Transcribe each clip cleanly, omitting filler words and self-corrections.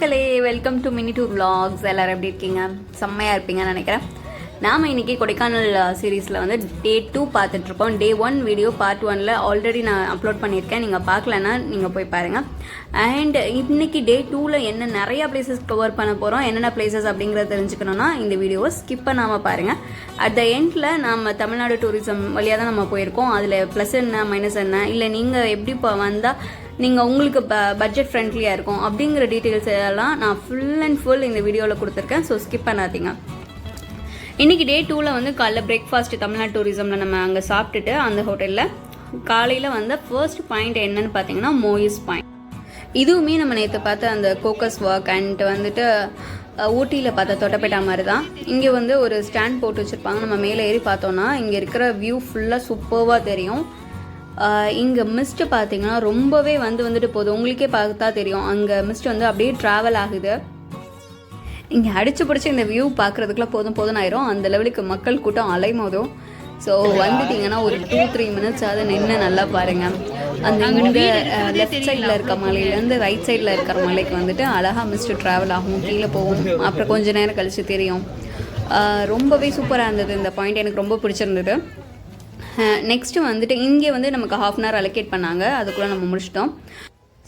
மக்களே, welcome to mini tour vlogs. எல்லாரும் எப்படி இருக்கீங்க? செம்மையாக இருப்பீங்கன்னு நினைக்கிறேன். நாம் இன்றைக்கி கொடைக்கானல் சீரீஸில் வந்து டே 2 பார்த்துட்ருக்கோம். டே 1 வீடியோ பார்ட் 1ல் ஆல்ரெடி நான் அப்லோட் பண்ணியிருக்கேன். நீங்கள் பார்க்கலன்னா நீங்கள் போய் பாருங்கள். அண்ட் இன்றைக்கி டே 2ல் என்ன நிறையா பிளேசஸ் கவர் பண்ண போகிறோம், என்னென்ன பிளேசஸ் அப்படிங்கிறத தெரிஞ்சுக்கணுன்னா இந்த வீடியோவை ஸ்கிப் பண்ணாமல் பாருங்கள். அட் த எண்டில் நம்ம தமிழ்நாடு டூரிசம் வழியாக தான் நம்ம போயிருக்கோம். அதில் ப்ளஸ் என்ன மைனஸ் என்ன, இல்லை நீங்கள் எப்படி இப்போ வந்தால் நீங்கள் உங்களுக்கு பட்ஜெட் ஃப்ரெண்ட்லியாக இருக்கும் அப்படிங்கிற டீட்டெயில்ஸ் எல்லாம் நான் ஃபுல் அண்ட் ஃபுல் இந்த வீடியோவில் கொடுத்துருக்கேன். ஸோ ஸ்கிப் பண்ணாதீங்க. இன்றைக்கி டே 2ல் வந்து காலைல பிரேக்ஃபாஸ்ட்டு தமிழ்நாடு டூரிசமில் நம்ம அங்கே சாப்பிட்டுட்டு அந்த ஹோட்டலில் காலையில் வந்து ஃபர்ஸ்ட் பாயிண்ட் என்னன்னு பார்த்தீங்கன்னா மோயிஸ் பாயிண்ட். இதுவுமே நம்ம நேற்று பார்த்த அந்த கோக்கஸ் வாக் அண்ட் வந்துட்டு ஊட்டியில் பார்த்த தொட்டப்பேட்டா மாதிரி தான். இங்கே வந்து ஒரு ஸ்டாண்ட் போட்டு வச்சுருப்பாங்க. நம்ம மேலே ஏறி பார்த்தோன்னா இங்கே இருக்கிற வியூ ஃபுல்லாக சூப்பர்வாக தெரியும். இங்கே மிஸ்ட்டு பார்த்தீங்கன்னா ரொம்பவே வந்துட்டு போகுது. உங்களுக்கே பார்த்தா தெரியும், அங்கே மிஸ்ட் வந்து அப்படியே ட்ராவல் ஆகுது. இங்கே அடிச்சு பிடிச்சி இந்த வியூ பார்க்குறதுக்குள்ள போதும் ஆயிரும். அந்த லெவலுக்கு மக்கள் கூட்டம் அலைமோதும். ஸோ வந்துட்டிங்கன்னா ஒரு 2-3 மினிட்ஸ் அது நின்று நல்லா பாருங்கள். அந்த இங்கே லெஃப்ட் சைடில் இருக்க மலையிலேருந்து ரைட் சைடில் இருக்கிற மலைக்கு வந்துட்டு அழகாக மிஸ்ட்டு ட்ராவல் ஆகும், கீழே போகும். அப்புறம் கொஞ்சம் நேரம் கழித்து தெரியும். ரொம்பவே சூப்பராக இருந்தது இந்த பாயிண்ட், எனக்கு ரொம்ப பிடிச்சிருந்தது. நெக்ஸ்ட்டு வந்துட்டு இங்கே வந்து நமக்கு 1/2 hour அலோகேட் பண்ணாங்க, அதுக்குள்ளே நம்ம முடிச்சிட்டோம்.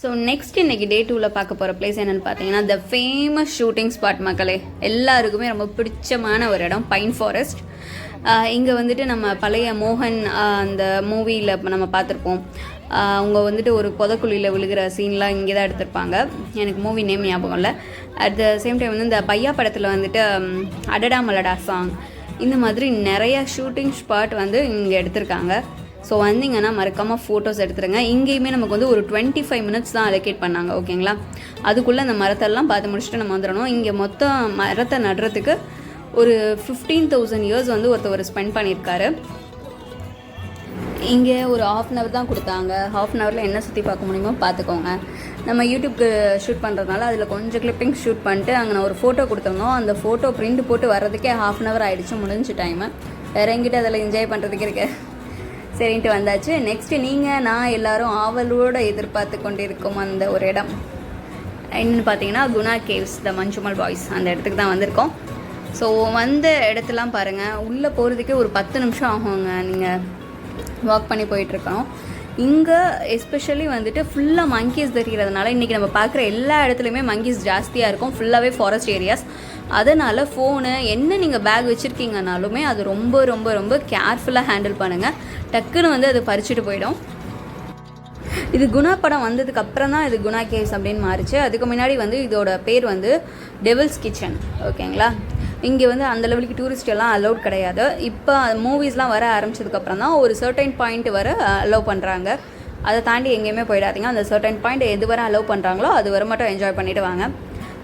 ஸோ நெக்ஸ்ட் இன்றைக்கி டே 2ல் பார்க்க போகிற பிளேஸ் என்னென்னு பார்த்தீங்கன்னா த ஃபேமஸ் ஷூட்டிங் ஸ்பாட். மக்களே, எல்லாருக்குமே ரொம்ப பிடிச்சமான ஒரு இடம் பைன் ஃபாரஸ்ட். இங்கே வந்துட்டு நம்ம பழைய மோகன் அந்த மூவியில் நம்ம பார்த்துருப்போம். அவங்க வந்துட்டு ஒரு புதக்குழியில் விழுகிற சீன்லாம் இங்கே தான் எடுத்திருப்பாங்க. எனக்கு மூவி நேம் ஞாபகம் இல்லை. அட் த சேம் டைம் வந்து இந்த பையா படத்தில் வந்துட்டு அடடா மலடா சாங், இந்த மாதிரி நிறையா ஷூட்டிங் ஸ்பாட் வந்து இங்கே எடுத்திருக்காங்க. ஸோ வந்தீங்கன்னா மறக்காமல் ஃபோட்டோஸ் எடுத்துருங்க. இங்கேயுமே நமக்கு வந்து ஒரு 25 minutes தான் அலோகேட் பண்ணாங்க, ஓகேங்களா? அதுக்குள்ளே அந்த மரத்தெல்லாம் பார்த்து முடிச்சுட்டு நம்ம வந்துடணும். இங்கே மொத்தம் மரத்தை நடுறதுக்கு ஒரு 15,000 years வந்து ஒருத்தர் ஸ்பெண்ட் பண்ணியிருக்காரு. இங்கே ஒரு 1/2 hour தான் கொடுத்தாங்க. 1/2 hourல என்ன சுற்றி பார்க்க முடியுமோ பார்த்துக்கோங்க. நம்ம யூடியூப்க்கு ஷூட் பண்ணுறதுனால அதில் கொஞ்சம் கிளிப்பிங்ஸ் ஷூட் பண்ணிட்டு அங்கே நான் ஒரு ஃபோட்டோ கொடுத்துருந்தோம். அந்த ஃபோட்டோ பிரிண்ட் போட்டு வர்றதுக்கே 1/2 hour ஆகிடுச்சு, முடிஞ்ச டைமு. வேறு எங்கிட்ட அதில் என்ஜாய் பண்ணுறதுக்கு இருக்கு. சரின்ட்டு வந்தாச்சு. நெக்ஸ்ட்டு நீங்கள் நான் எல்லோரும் ஆவலோடு எதிர்பார்த்து கொண்டிருக்கோம் அந்த ஒரு இடம் என்னென்னு பார்த்தீங்கன்னா குணா கேவ்ஸ், த மஞ்சுமல் பாய்ஸ், அந்த இடத்துக்கு தான் வந்திருக்கோம். ஸோ வந்த இடத்துலாம் பாருங்கள். உள்ளே போகிறதுக்கே ஒரு 10 நிமிஷம் ஆகுங்க. நீங்கள் வாக் பண்ணி போயிட்டுருக்கணும். இங்கே எஸ்பெஷலி வந்துட்டு ஃபுல்லாக மங்கீஸ் தெரிகிறதுனால இன்றைக்கி நம்ம பார்க்குற எல்லா இடத்துலையுமே மங்கீஸ் ஜாஸ்தியாக இருக்கும். ஃபுல்லாகவே ஃபாரஸ்ட் ஏரியாஸ். அதனால் ஃபோனு என்ன நீங்கள் பேக் வச்சுருக்கீங்கனாலுமே அது ரொம்ப ரொம்ப ரொம்ப கேர்ஃபுல்லாக ஹேண்டில் பண்ணுங்கள். டக்குன்னு வந்து அது பறிச்சுட்டு போயிடும். இது குணா படம் வந்ததுக்கு அப்புறம் தான் இது குணா கேவ்ஸ் அப்படின்னு மாறிச்சு. அதுக்கு முன்னாடி வந்து இதோட பேர் வந்து டெவில்ஸ் கிச்சன், ஓகேங்களா? இங்கே வந்து அந்த லெவலுக்கு டூரிஸ்ட் எல்லாம் அலோட் கிடையாது. இப்போ மூவிஸ்லாம் வர ஆரம்பிச்சதுக்கப்புறம் தான் ஒரு சர்டைன் பாயிண்ட் வர அலோவ் பண்ணுறாங்க. அதை தாண்டி எங்கேயுமே போயிடாதீங்க. அந்த சர்டைன் பாயிண்ட் எது வரை அலோவ் பண்ணுறாங்களோ அது வரை மட்டும் என்ஜாய் பண்ணிவிட்டு வாங்க.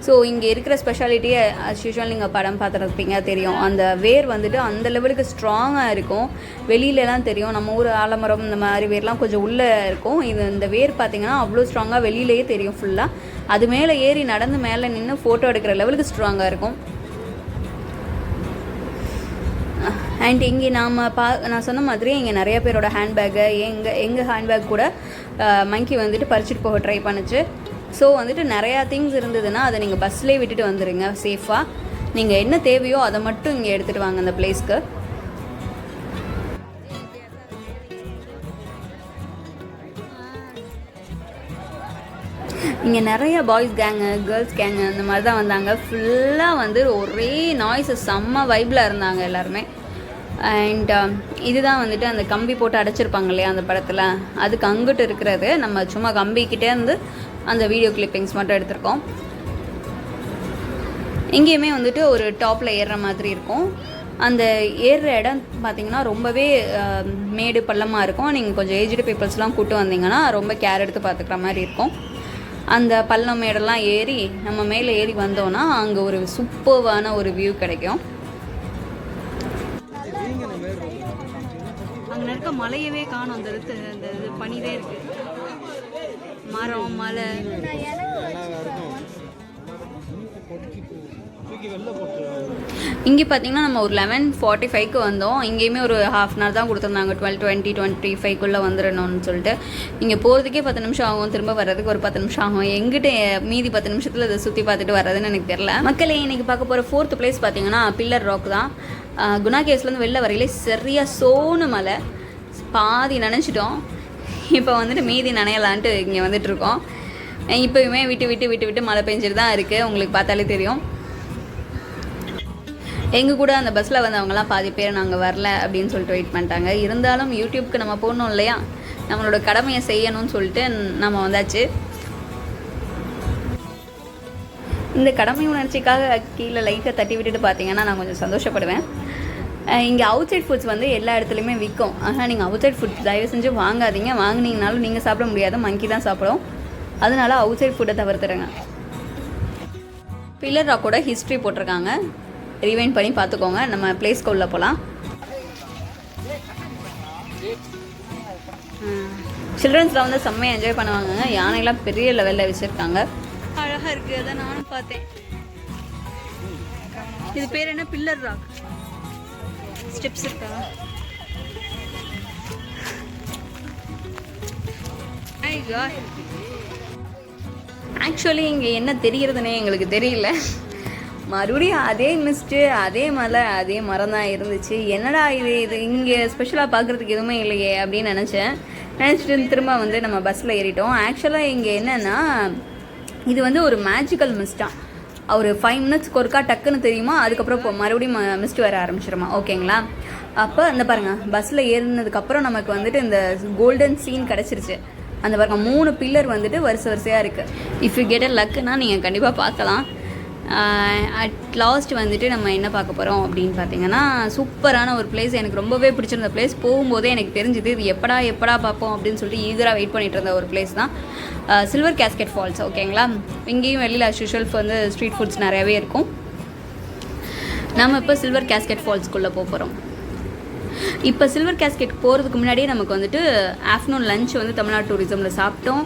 ஸோ இங்கே இருக்கிற ஸ்பெஷாலிட்டியை அஸ் யூஷுவல் நீங்கள் படம் பார்த்துருப்பீங்க, தெரியும். அந்த வேர் வந்துட்டு அந்த லெவலுக்கு ஸ்ட்ராங்காக இருக்கும். வெளியிலலாம் தெரியும். நம்ம ஊர் ஆலமரம் இந்த மாதிரி வேர்லாம் கொஞ்சம் உள்ளே இருக்கும். இந்த வேர் பார்த்திங்கன்னா அவ்வளோ ஸ்ட்ராங்காக வெளியிலேயே தெரியும் ஃபுல்லாக. அது மேலே ஏறி நடந்து மேலே நின்று ஃபோட்டோ எடுக்கிற லெவலுக்கு ஸ்ட்ராங்காக இருக்கும். அண்ட் இங்கே நான் சொன்ன மாதிரி இங்கே நிறைய பேரோட ஹேண்ட்பேக்கை எங்கள் ஹேண்ட்பேக் கூட மங்கி வந்துட்டு பறிச்சுட்டு போக ட்ரை பண்ணுச்சு. ஸோ வந்துட்டு நிறையா திங்ஸ் இருந்ததுன்னா அதை நீங்கள் பஸ்லேயே விட்டுட்டு வந்துடுங்க சேஃபாக. நீங்கள் என்ன தேவையோ அதை மட்டும் இங்கே எடுத்துகிட்டு வாங்க அந்த பிளேஸ்க்கு. இங்கே நிறைய பாய்ஸ் கேங்கு, கேர்ள்ஸ் கேங்கு அந்த மாதிரி தான் வந்தாங்க. ஃபுல்லாக வந்து ஒரே நாய்ஸு, செம்ம வைப்பில் இருந்தாங்க எல்லாருமே. அண்ட் இதுதான் வந்துட்டு அந்த கம்பி போட்டு அடைச்சிருப்பாங்க இல்லையா அந்த படத்தில், அதுக்கு அங்கிட்டு இருக்கிறது. நம்ம சும்மா கம்பிக்கிட்டே இருந்து அந்த வீடியோ கிளிப்பிங்ஸ் மட்டும் எடுத்திருக்கோம். இங்கேயுமே வந்துட்டு ஒரு டாப்பில் ஏறுற மாதிரி இருக்கும். அந்த ஏறுற இடம் பார்த்திங்கன்னா ரொம்பவே மேடு பள்ளமாக இருக்கும். நீங்கள் கொஞ்சம் ஏஜ்டு பீப்புள்ஸ்லாம் கூப்பிட்டு வந்தீங்கன்னா ரொம்ப கேர் எடுத்து பார்த்துக்கிற மாதிரி இருக்கும். அந்த பள்ளம் மேடெல்லாம் ஏறி நம்ம மேலே ஏறி வந்தோன்னா அங்கே ஒரு சூப்பர்வான ஒரு வியூ கிடைக்கும். அங்கே இருக்க மலையவே காணும். அந்த இடத்து அந்த இது பனிதே இருக்குது. மரம், மலை. இங்கே பார்த்தீங்கன்னா நம்ம ஒரு 11:45க்கு வந்தோம். இங்கேயுமே ஒரு ½ hour தான் கொடுத்துருந்தாங்க. 12:20-25க்குள்ளே வந்துடணும்னு சொல்லிட்டு. இங்கே போகிறதுக்கே 10 நிமிஷம் ஆகும், திரும்ப வர்றதுக்கு ஒரு 10 நிமிஷம் ஆகும். எங்கிட்ட மீதி 10 நிமிஷத்தில் இதை சுற்றி பார்த்துட்டு வர்றதுன்னு எனக்கு தெரியல. மக்களே இன்றைக்கி பார்க்க போகிற 4th பிளேஸ் பார்த்தீங்கன்னா பில்லர் ராக் தான். குணா கேஸ்லேருந்து வெளில வரையிலே சரியாக சோனு மலை பாதி நினச்சிட்டோம். இப்போ வந்துட்டு மீதி நனையலான்ட்டு இங்கே வந்துட்டுருக்கோம். இப்போயுமே விட்டு மழை பெஞ்சிட்டு தான் இருக்குது, உங்களுக்கு பார்த்தாலே தெரியும். எங்கள் கூட அந்த பஸ்ஸில் வந்தவங்கலாம் பாதி பேர் நாங்கள் வரல அப்படின்னு சொல்லிட்டு வெயிட் பண்ணிட்டாங்க. இருந்தாலும் யூடியூப்க்கு நம்ம போகணும் இல்லையா, நம்மளோட கடமையை செய்யணும்னு சொல்லிட்டு நம்ம வந்தாச்சு. இந்த கடமை உணர்ச்சிக்காக கீழே லைட்டை தட்டி விட்டுட்டு பார்த்தீங்கன்னா நான் கொஞ்சம் சந்தோஷப்படுவேன். இங்கே அவுட் சைட் ஃபுட்ஸ் வந்து எல்லா இடத்துலையுமே விற்கும். ஆனால் நீங்கள் அவுட் சைட் ஃபுட்ஸ் தயவு செஞ்சு வாங்காதீங்க. வாங்கினீங்கனாலும் நீங்கள் சாப்பிட முடியாது, மங்கி தான் சாப்பிடும். அதனால அவுட் சைட் ஃபுட்டை தவிர்த்துடுங்க. பில்லர் ராக்கோட ஹிஸ்ட்ரி போட்டிருக்காங்க, ரிவைண்ட் பண்ணி பார்த்துக்கோங்க. நம்ம பிளேஸ்க்கு உள்ள போகலாம். சில்ட்ரன்ஸில் வந்து செம்மையாக என்ஜாய் பண்ணுவாங்க. யானைலாம் பெரிய லெவலில் வச்சுருக்காங்க, அழகாக இருக்குது. அதை நானும் பார்த்தேன். இது பேர் என்ன? Pillar rock. ஸ்டெப்ஸ் இருக்கா? ஆக்சுவலி இங்கே என்ன தெரிகிறதுனே எங்களுக்கு தெரியல. மறுபடியும் அதே மிஸ்ட்டு, அதே மலை, அதே மரம் தான் இருந்துச்சு. என்னடா இது இங்கே ஸ்பெஷலாக பார்க்குறதுக்கு எதுவுமே இல்லையே அப்படின்னு நினச்சிட்டு திரும்ப வந்து நம்ம பஸ்ஸில் ஏறிட்டோம். ஆக்சுவலாக இங்கே என்னென்னா இது வந்து ஒரு மேஜிக்கல் மிஸ்ட்டாக. ஒரு 5 மினிட்ஸ்க்கு ஒருக்கா டக்குன்னு தெரியுமா, அதுக்கப்புறம் இப்போ மறுபடியும் மிஸ்ட் வர ஆரம்பிச்சிருமா. ஓகேங்களா? அப்போ இந்த பாருங்கள், பஸ்ஸில் ஏறினதுக்கப்புறம் நமக்கு வந்துட்டு இந்த கோல்டன் சீன் கிடச்சிருச்சு. அந்த பாருங்கள் 3 பில்லர் வந்துட்டு வரிசையாக இருக்குது. இஃப் யூ கெட் அ லக்குன்னா நீங்கள் கண்டிப்பாக பார்க்கலாம். அட் லாஸ்ட் வந்துட்டு நம்ம என்ன பார்க்க போகிறோம் அப்படின்னு பார்த்தீங்கன்னா, சூப்பரான ஒரு பிளேஸ். எனக்கு ரொம்பவே பிடிச்சிருந்த பிளேஸ். போகும்போதே எனக்கு தெரிஞ்சுது இது எப்படா பார்ப்போம் அப்படின்னு சொல்லிட்டு ஈகராக வெயிட் பண்ணிட்டு இருந்த ஒரு பிளேஸ் தான் சில்வர் கேஸ்கெட் ஃபால்ஸ். ஓகேங்களா? இங்கேயும் வெளியில் அஸ்யூஷுவல் வந்து ஸ்ட்ரீட் ஃபுட்ஸ் நிறையவே இருக்கும். நம்ம இப்போ சில்வர் கேஸ்கெட் ஃபால்ஸ்க்குள்ளே போகிறோம். இப்போ சில்வர் கேஸ்கெட் போகிறதுக்கு முன்னாடியே நமக்கு வந்துட்டு ஆஃப்டர்நூன் லஞ்ச் வந்து தமிழ்நாடு டூரிசமில் சாப்பிட்டோம்.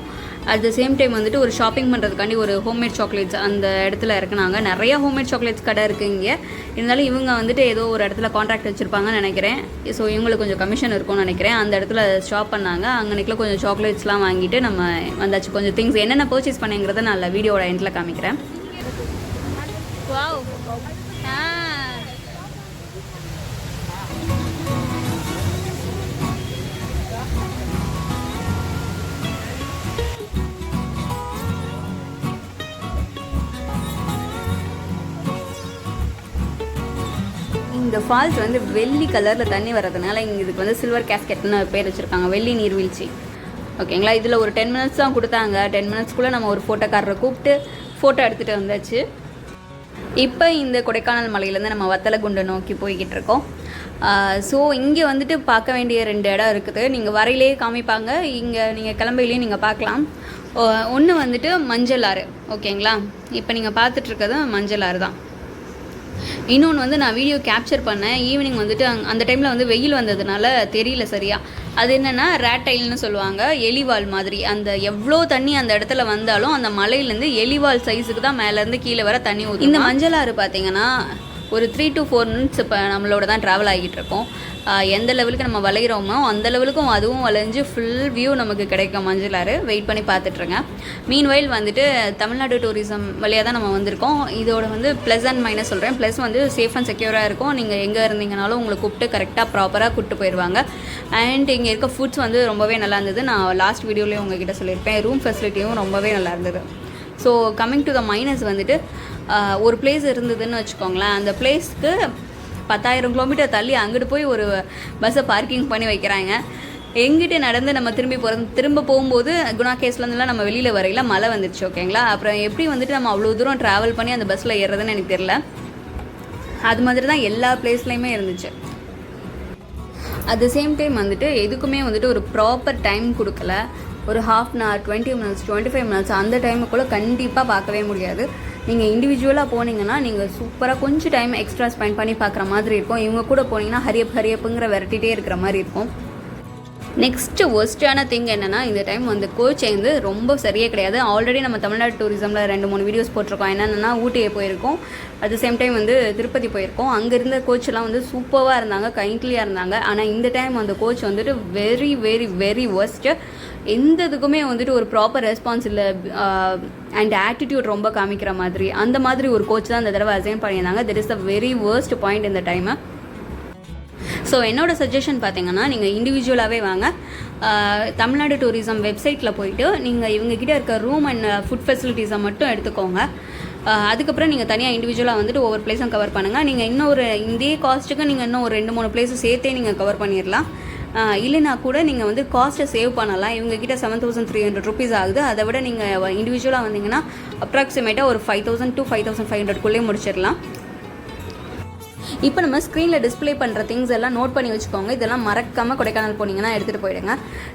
அட் த சேம் டைம் வந்துட்டு ஒரு ஷாப்பிங் பண்ணுறதுக்காண்டி ஒரு ஹோம்மேட் சாக்லேட்ஸ் அந்த இடத்துல இருக்குனாங்க. நிறையா ஹோம்மேட் சாக்லேட்ஸ் கடை இருக்குது இங்கே. இருந்தாலும் இவங்க வந்துட்டு ஏதோ ஒரு இடத்துல கான்ட்ராக்ட் வச்சுருப்பாங்கன்னு நினைக்கிறேன். ஸோ இவங்களுக்கு கொஞ்சம் கமிஷன் இருக்கும்னு நினைக்கிறேன். அந்த இடத்துல ஷாப் பண்ணாங்க. அங்கனைக்குள்ள கொஞ்சம் சாக்லேட்ஸ்லாம் வாங்கிட்டு நம்ம வந்தாச்சு. கொஞ்சம் திங்ஸ் என்னென்ன பர்ச்சேஸ் பண்ணேங்கிறத நான் வீடியோட எண்டில் காமிக்கிறேன். வாவ், இந்த ஃபால்ஸ் வந்து வெள்ளி கலரில் தண்ணி வர்றதுனால இங்கே இதுக்கு வந்து சில்வர் கேஸ்கெட்னு பேர் வச்சுருக்காங்க, வெள்ளி நீர்வீழ்ச்சி. ஓகேங்களா? இதில் ஒரு 10 மினிட்ஸ் தான் கொடுத்தாங்க. 10 மினிட்ஸ்க்குள்ளே நம்ம ஒரு ஃபோட்டோக்காரரை கூப்பிட்டு ஃபோட்டோ எடுத்துகிட்டு வந்தாச்சு. இப்போ இந்த கொடைக்கானல் மலையிலேருந்து நம்ம வத்தலகுண்டை நோக்கி போய்கிட்டு இருக்கோம். ஸோ இங்கே வந்துட்டு பார்க்க வேண்டிய 2 இடம் இருக்குது. நீங்கள் வரையிலே காமிப்பாங்க, இங்கே நீங்கள் கிளம்பையிலேயே நீங்கள் பார்க்கலாம். ஒன்று வந்துட்டு மஞ்சள் ஆறு. ஓகேங்களா? இப்போ நீங்கள் பார்த்துட்ருக்கிறது மஞ்சள் ஆறு தான். இன்னொன்று வந்து நான் வீடியோ கேப்சர் பண்ணேன். ஈவினிங் வந்துட்டு அந்த டைமில் வந்து வெயில் வந்ததுனால தெரியல சரியா. அது என்னென்னா ரேட்டைல்னு சொல்லுவாங்க, எலிவால் மாதிரி. அந்த எவ்வளோ தண்ணி அந்த இடத்துல வந்தாலும் அந்த மலையிலேருந்து எலிவால் சைஸுக்கு தான் மேலேருந்து கீழே வர தண்ணி ஊற்றும். இந்த மஞ்சள் ஆறு பார்த்தீங்கன்னா ஒரு 3 to 4 மினிட்ஸ் இப்போ நம்மளோட தான் ட்ராவல் ஆகிட்டு இருக்கோம். எந்த லெவலுக்கு நம்ம வளைகிறோமோ அந்த லெவலுக்கும் அதுவும் வளைஞ்சு ஃபுல் வியூ நமக்கு கிடைக்கும் மஞ்சளாறு. வெயிட் பண்ணி பார்த்துட்ருங்க. மீன்வைல் வந்துட்டு தமிழ்நாடு டூரிசம் வழியாக தான் நம்ம வந்திருக்கோம். இதோட வந்து ப்ளஸ் அண்ட் மைனஸ் சொல்கிறேன். ப்ளஸ் வந்து சேஃப் அண்ட் செக்யூராக இருக்கும். நீங்கள் எங்கே இருந்தீங்கனாலும் உங்களை கூப்பிட்டு கரெக்டாக ப்ராப்பராக கூப்பிட்டு போயிடுவாங்க. அண்ட் இங்கே இருக்க ஃபுட்ஸ் வந்து ரொம்பவே நல்லா இருந்தது. நான் லாஸ்ட் வீடியோலேயே உங்ககிட்ட சொல்லியிருப்பேன். ரூம் ஃபெசிலிட்டியும் ரொம்பவே நல்லா இருந்தது. So coming to the minus வந்துட்டு ஒரு பிளேஸ் இருந்ததுன்னு வச்சுக்கோங்களேன். அந்த பிளேஸ்க்கு 10,000 கிலோமீட்டர் தள்ளி அங்கிட்டு போய் ஒரு பஸ்ஸை பார்க்கிங் பண்ணி வைக்கிறாங்க. எங்கிட்ட நடந்து நம்ம திரும்ப போகும்போது குணா கேஸ்லேருந்துலாம் நம்ம வெளியில் வரையில் மழை வந்துடுச்சு. ஓகேங்களா? அப்புறம் எப்படி வந்துட்டு நம்ம அவ்வளோ தூரம் ட்ராவல் பண்ணி அந்த பஸ்ஸில் ஏறுறதுன்னு எனக்கு தெரியல. அது மாதிரி தான் எல்லா பிளேஸ்லையுமே இருந்துச்சு. அட் த சேம் டைம் வந்துட்டு எதுக்குமே வந்துட்டு ஒரு ப்ராப்பர் டைம் கொடுக்கல. ஒரு ½ hour 20 minutes 25 minutes அந்த டைமுக்குள்ளே கண்டிப்பாக பார்க்கவே முடியாது. நீங்கள் இண்டிவிஜுவலாக போனீங்கன்னா நீங்கள் சூப்பராக கொஞ்சம் டைம் எக்ஸ்ட்ரா ஸ்பெண்ட் பண்ணி பார்க்குற மாதிரி இருக்கும். இவங்க கூட போனீங்கன்னா ஹரியப்புங்கிற விரட்டிகிட்டே இருக்கிற மாதிரி இருக்கும். நெக்ஸ்ட்டு ஒர்ஸ்டான திங் என்னென்னா இந்த டைம் வந்து கோச் வந்து ரொம்ப சரியே கிடையாது. ஆல்ரெடி நம்ம தமிழ்நாடு டூரிசமில் 2-3 வீடியோஸ் போட்டிருக்கோம். என்னென்னா ஊட்டியை போயிருக்கோம், அட் சேம் டைம் வந்து திருப்பதி போயிருக்கோம். அங்கே இருந்த கோச்செல்லாம் வந்து சூப்பராக இருந்தாங்க, கைண்ட்லியாக இருந்தாங்க. ஆனால் இந்த டைம் அந்த கோச் வந்துட்டு வெரி வெரி வெரி ஒர்ஸ்ட்டு. எந்த இதுக்குமே வந்துட்டு ஒரு ப்ராப்பர் ரெஸ்பான்ஸ் இல்லை, அண்ட் ஆட்டிடியூட் ரொம்ப காமிக்கிற மாதிரி அந்த மாதிரி ஒரு கோச் தான் இந்த தடவை அசைன் பண்ணியிருந்தாங்க. That is the very worst point இந்த டைமு. ஸோ என்னோடய சஜஷன் பார்த்தீங்கன்னா நீங்கள் இண்டிவிஜுவலாகவே வாங்க. தமிழ்நாடு டூரிசம் வெப்சைட்டில் போயிட்டு நீங்கள் இவங்ககிட்ட இருக்க ரூம் அண்ட் ஃபுட் ஃபெசிலிட்டிஸை மட்டும் எடுத்துக்கோங்க. அதுக்கப்புறம் நீங்கள் தனியாக இண்டிவிஜுவலாக வந்துட்டு ஒவ்வொரு பிளேஸும் கவர் பண்ணுங்கள். நீங்கள் இன்னும் ஒரு இதே காஸ்ட்டுக்கு நீங்கள் இன்னும் ஒரு 2-3 பிளேஸும் சேர்த்தே நீங்கள் கவர் பண்ணிடலாம். இல்லைனா கூட நீங்கள் வந்து காஸ்ட்டை சேவ் பண்ணலாம். இவங்ககிட்ட 7,300 ருபீஸ் ஆகுது. அதை விட நீங்கள் இண்டிவிஜுவலாக வந்தீங்கன்னா அப்ராக்சிமேட்டாக ஒரு 5,000 to 5,500 முடிச்சிடலாம். இப்போ நம்ம ஸ்க்ரீனில் டிஸ்பிளே பண்ணுற திங்ஸ் எல்லாம் நோட் பண்ணி வச்சுக்கோங்க. இதெல்லாம் மறக்காமல் கொடைக்கானல் போனீங்கன்னா எடுத்துகிட்டு போயிடுங்க.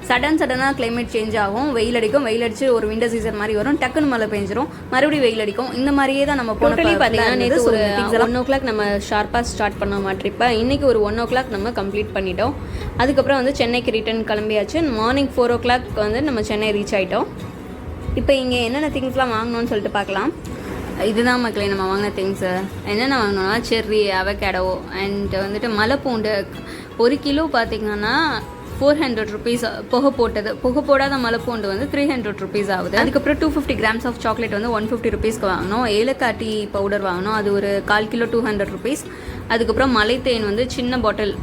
சடனாக கிளைமேட் சேஞ்ச் ஆகும், வெயில் அடிக்கும், வெயில் அடிச்சு ஒரு விண்டர் சீசன் மாதிரி வரும், டக்குன்னு மழை பெஞ்சிரும், மறுபடியும் வெயில் அடிக்கும். இந்த மாதிரியே தான் நம்ம போனோம். பார்த்தீங்கன்னா நேற்று ஒரு 1 o'clock நம்ம ஷார்ப்பாக ஸ்டார்ட் பண்ணோமா ட்ரிப்பை. இன்றைக்கி ஒரு 1 o'clock நம்ம கம்ப்ளீட் பண்ணிட்டோம். அதுக்கப்புறம் வந்து சென்னைக்கு ரிட்டர்ன் கிளம்பியாச்சு. மார்னிங் 4 o'clock வந்து நம்ம சென்னை ரீச் ஆகிட்டோம். இப்போ இங்கே என்னென்ன திங்ஸ்லாம் வாங்கணும்னு சொல்லிட்டு பார்க்கலாம். இதுதான் மக்களே நம்ம வாங்கின திங்ஸு. என்னென்ன வாங்கினோன்னா செர்ரி, அவகேடோ அண்ட் வந்துட்டு மலைப்பூண்டு 1 கிலோ பார்த்திங்கன்னா 400 ருபீஸ். புகை போடாத மலைப்பூண்டு வந்து 300 ருபீஸ் ஆகுது. அதுக்கப்புறம் 250 grams ஆஃப் சாக்லேட் வந்து 150 ருபீஸ்க்கு வாங்கினோம். ஏலக்காய் டீ பவுடர் வாங்கினோம், அது ஒரு 1/4 கிலோ 200 ருபீஸ். அதுக்கப்புறம் மலைத்தேன் வந்து சின்ன பாட்டில்,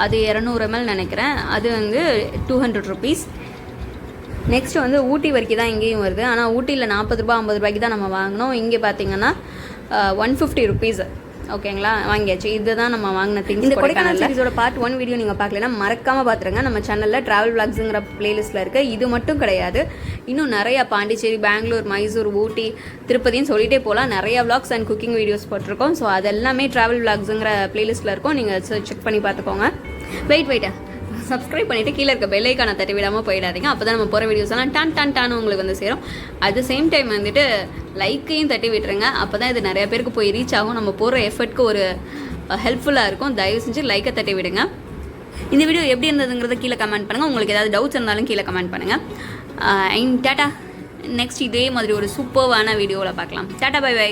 அது 200 ml நினைக்கிறேன், அது வந்து 200 ருபீஸ். நெக்ஸ்ட் வந்து ஊட்டி வரைக்கும் தான் இங்கேயும் வருது. ஆனால் ஊட்டியில் 40 ரூபா 50 ரூபாய்க்கு தான் நம்ம வாங்கினோம். இங்கே பார்த்தீங்கன்னா 150 ருபீஸ். ஓகேங்களா, வாங்கியாச்சு. இதுதான் நம்ம வாங்கின திங்ஸ். இந்த கொடைக்கானல் சீரிஸோட பார்ட் 1 வீடியோ நீங்கள் பார்க்கலன்னா மறக்காமல் பார்த்துருங்க. நம்ம சேனலில் ட்ராவல் விளாக்ஸுங்கிற பிளேலிஸ்ட்டில் இருக்குது. இது மட்டும் கிடையாது, இன்னும் நிறையா பாண்டிச்சேரி, பெங்களூர், மைசூர், ஊட்டி, திருப்பதின்னு சொல்லிகிட்டே போகலாம். நிறையா விளாக்ஸ் அண்ட் குக்கிங் வீடியோஸ் போட்டிருக்கோம். ஸோ அதெல்லாமே ட்ராவல் விளாக்ஸுங்கிற பிளேலிஸ்ட்டில் இருக்கும். நீங்கள் செக் பண்ணி பார்த்துக்கோங்க. வெயிட் சப்ஸ்கிரைப் பண்ணிவிட்டு கீழே இருக்க பெல் ஐக்கானை தட்டி விடாமல் போயிடாதீங்க. அப்போ தான் நம்ம போகிற வீடியோஸ் எல்லாம் டான் உங்களுக்கு வந்து சேரும். அட் த சேம் டைம் வந்துட்டு லைக்கையும் தட்டி விட்டுருங்க. அப்போ தான் இது நிறைய பேருக்கு போய் ரீச் ஆகும். நம்ம போகிற எஃபர்ட்க்கு ஒரு ஹெல்ப்ஃபுல்லாக இருக்கும். தயவு செஞ்சு லைக்கை தட்டி விடுங்க. இந்த வீடியோ எப்படி இருந்ததுங்கிறத கீழே கமெண்ட் பண்ணுங்கள். உங்களுக்கு ஏதாவது டவுட்ஸ் இருந்தாலும் கீழே கமெண்ட் பண்ணுங்கள். And tata. நெக்ஸ்ட் இதே மாதிரி ஒரு சூப்பர்வான வீடியோவில் பார்க்கலாம். Tata, bye by.